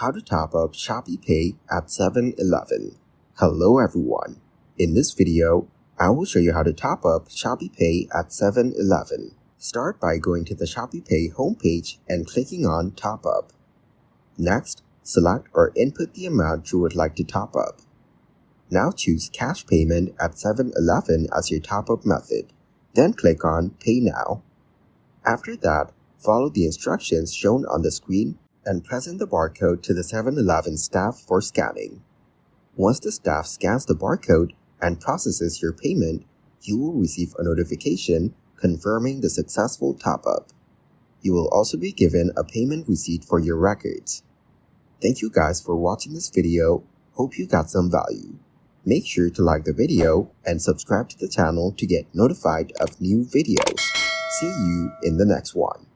How to top up Shopeepay at 7-Eleven. Hello everyone. In this video, I will show you how to top up Shopeepay at 7-Eleven. Start by going to the Shopeepay homepage and clicking on Top Up. Next, select or input the amount you would like to top up. Now choose Cash Payment at 7-Eleven as your top-up method. Then click on Pay Now. After that, follow the instructions shown on the screen and present the barcode to the 7-Eleven staff for scanning. Once the staff scans the barcode and processes your payment, you will receive a notification confirming the successful top-up. You will also be given a payment receipt for your records. Thank you guys for watching this video. Hope you got some value. Make sure to like the video and subscribe to the channel to get notified of new videos. See you in the next one.